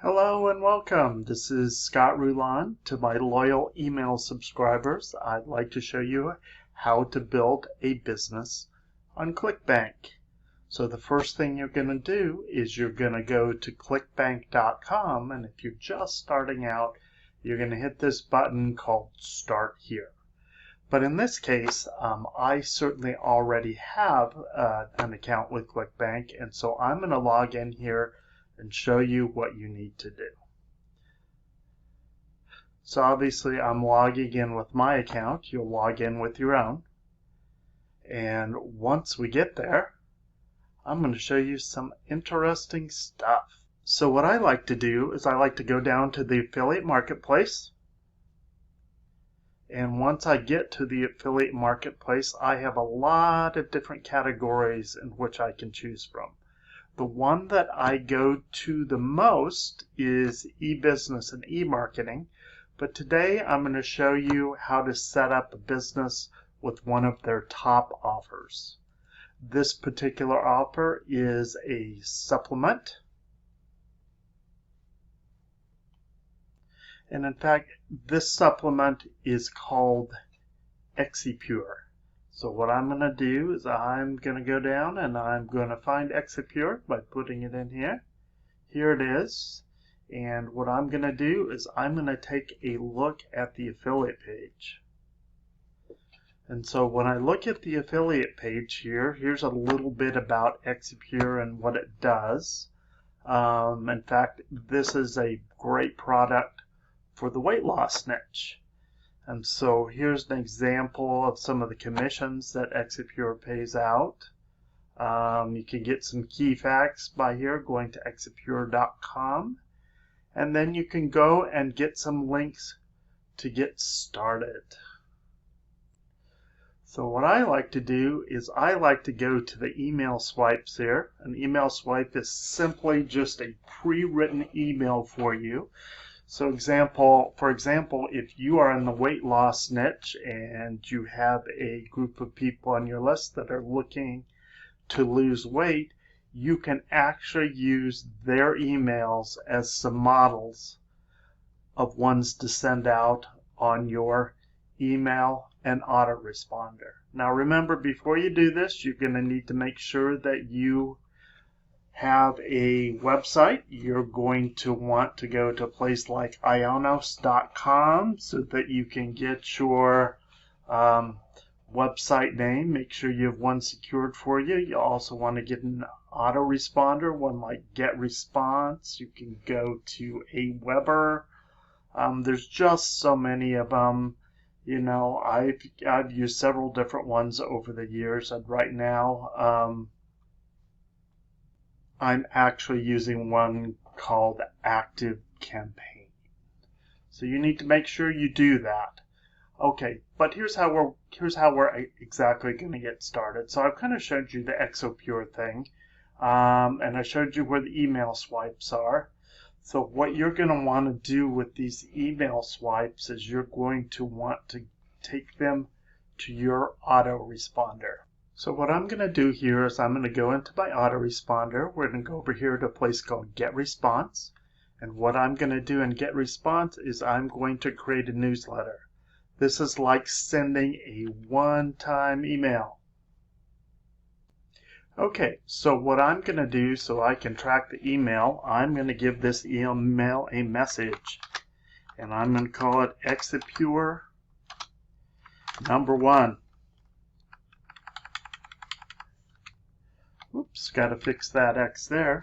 Hello and welcome. This is Scott Rulon. To my loyal email subscribers, I'd like to show you how to build a business on ClickBank. So the first thing you're going to do is you're going to go to clickbank.com, and if you're just starting out, you're going to hit this button called Start Here. But in this case, I certainly already have an account with ClickBank, and so I'm going to log in here and show you what you need to do. So obviously I'm logging in with my account. You'll log in with your own. And once we get there, I'm going to show you some interesting stuff. So what I like to do is I like to go down to the affiliate marketplace. And once I get to the affiliate marketplace, I have a lot of different categories in which I can choose from. The one that I go to the most is e-business and e-marketing, but today I'm going to show you how to set up a business with one of their top offers. This particular offer is a supplement, and in fact this supplement is called Exipure. So what I'm going to do is I'm going to go down and I'm going to find Exipure by putting it in here. Here it is. And what I'm going to do is I'm going to take a look at the affiliate page. And so when I look at the affiliate page here, here's a little bit about Exipure and what it does. In fact, this is a great product for the weight loss niche. And so here's an example of some of the commissions that Exipure pays out. You can get some key facts by here going to exipure.com. And then you can go and get some links to get started. So what I like to do is I like to go to the email swipes here. An email swipe is simply just a pre-written email for you. So for example, if you are in the weight loss niche and you have a group of people on your list that are looking to lose weight, you can actually use their emails as some models of ones to send out on your email and autoresponder. Now remember, before you do this, you're going to need to make sure that you have a website. You're going to want to go to a place like ionos.com so that you can get your website name. Make sure you have one secured for you. You also want to get an autoresponder, one like Getreponse. You can go to Aweber. There's just so many of them. You know, I've used several different ones over the years, and right now I'm actually using one called Active Campaign. So you need to make sure you do that. Okay, but here's how we're exactly going to get started. So I've kind of showed you the Exipure thing, and I showed you where the email swipes are. So what you're going to want to do with these email swipes is you're going to want to take them to your autoresponder. So what I'm going to do here is I'm going to go into my autoresponder. We're going to go over here to a place called Getreponse. And what I'm going to do in Getreponse is I'm going to create a newsletter. This is like sending a one-time email. Okay, so what I'm going to do so I can track the email, I'm going to give this email a message. And I'm going to call it Exipure number 1. Oops, got to fix that X there.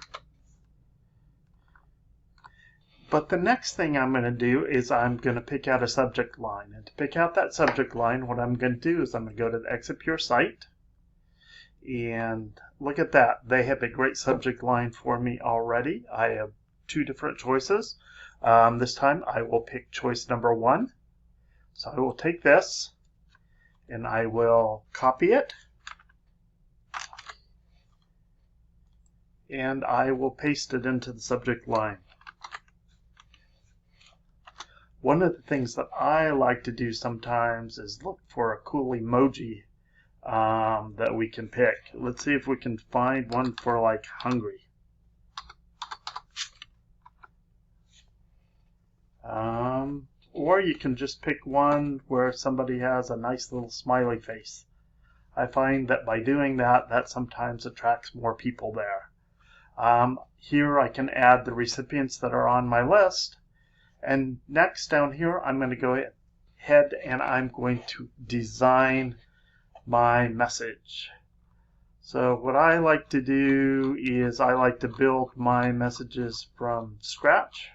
But the next thing I'm going to do is I'm going to pick out a subject line. And to pick out that subject line, what I'm going to do is I'm going to go to the Exipure site. And look at that. They have a great subject line for me already. I have 2 different choices. This time I will pick choice number 1. So I will take this and I will copy it. And I will paste it into the subject line. One of the things that I like to do sometimes is look for a cool emoji that we can pick. Let's see if we can find one for like hungry. or you can just pick one where somebody has a nice little smiley face. I find that by doing that, that sometimes attracts more people there. Here I can add the recipients that are on my list. And next down here, I'm going to go ahead and I'm going to design my message. So what I like to do is I like to build my messages from scratch.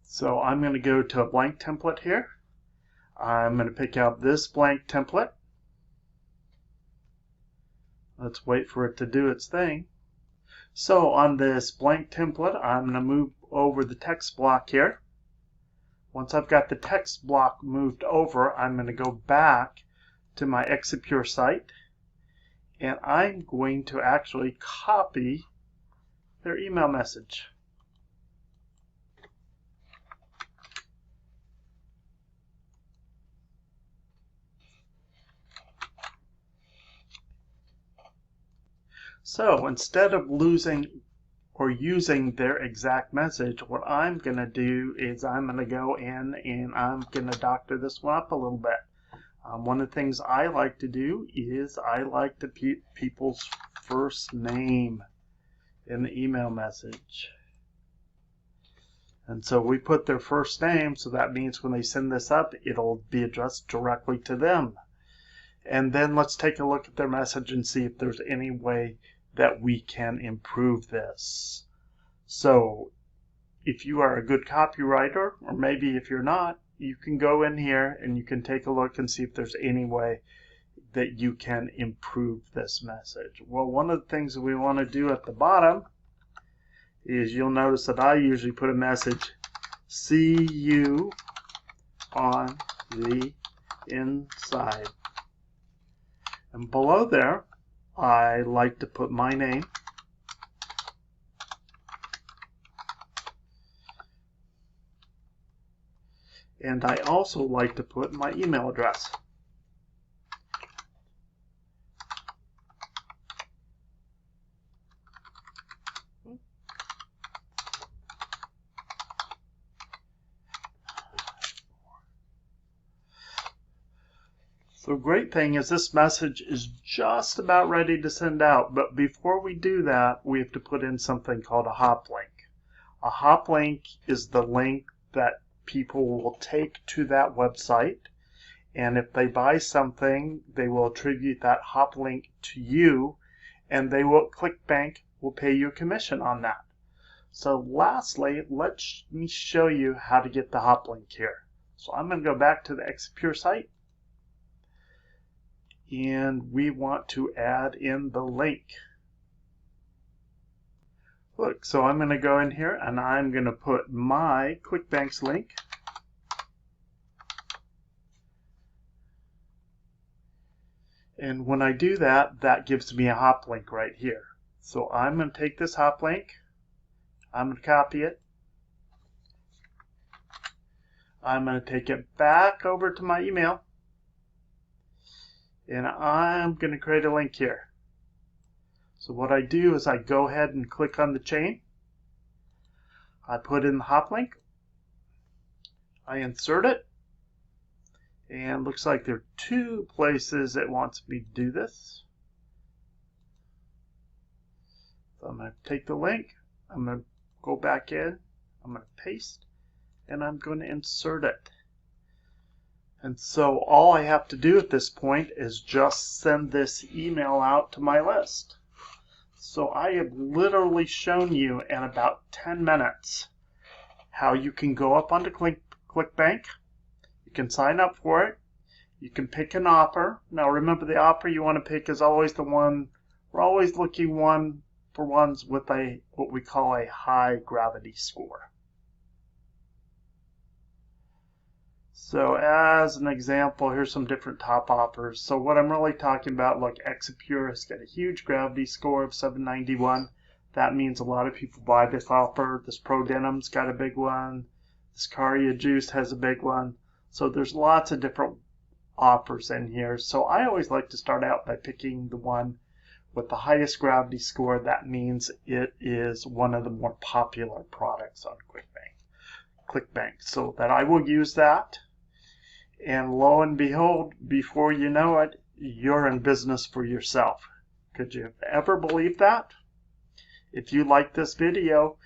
So I'm going to go to a blank template here. I'm going to pick out this blank template. Let's wait for it to do its thing. So on this blank template, I'm going to move over the text block here. Once I've got the text block moved over, I'm going to go back to my Exipure site, and I'm going to actually copy their email message. So instead of losing or using their exact message, what I'm going to do is I'm going to go in and I'm going to doctor this one up a little bit. One of the things I like to do is I like to put people's first name in the email message. And so we put their first name, so that means when they send this up, it'll be addressed directly to them. And then let's take a look at their message and see if there's any way that we can improve this. So if you are a good copywriter, or maybe if you're not, you can go in here and you can take a look and see if there's any way that you can improve this message. Well, one of the things that we want to do at the bottom is you'll notice that I usually put a message, see you on the inside. And below there, I like to put my name. And I also like to put my email address. The great thing is this message is just about ready to send out, but before we do that, we have to put in something called a hop link. A hop link is the link that people will take to that website, and if they buy something, they will attribute that hop link to you, and ClickBank will pay you a commission on that. So lastly, let me show you how to get the hop link here. So I'm going to go back to the Exipure site, and we want to add in the link. Look, so I'm going to go in here and I'm going to put my ClickBank's link. And when I do that, that gives me a hop link right here. So I'm going to take this hop link, I'm going to copy it, I'm going to take it back over to my email, and I'm going to create a link here. So what I do is I go ahead and click on the chain. I put in the hop link. I insert it. And looks like there are two places it wants me to do this. So I'm going to take the link. I'm going to go back in. I'm going to paste. And I'm going to insert it. And so all I have to do at this point is just send this email out to my list. So I have literally shown you in about 10 minutes how you can go up onto ClickBank. You can sign up for it. You can pick an offer. Now remember, the offer you want to pick is always the one, we're always looking for ones with what we call a high gravity score. So as an example, here's some different top offers. So what I'm really talking about, look, Exipure has got a huge gravity score of 791. That means a lot of people buy this offer. This Pro Denim's got a big one. This Caria Juice has a big one. So there's lots of different offers in here. So I always like to start out by picking the one with the highest gravity score. That means it is one of the more popular products on ClickBank. ClickBank, so that I will use that. And lo and behold, before you know it, you're in business for yourself. Could you ever believe that? If you like this video,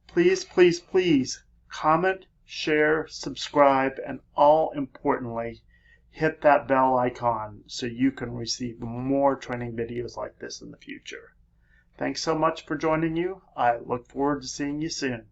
please, please, please comment, share, subscribe, and all importantly, hit that bell icon so you can receive more training videos like this in the future. Thanks so much for joining you. I look forward to seeing you soon.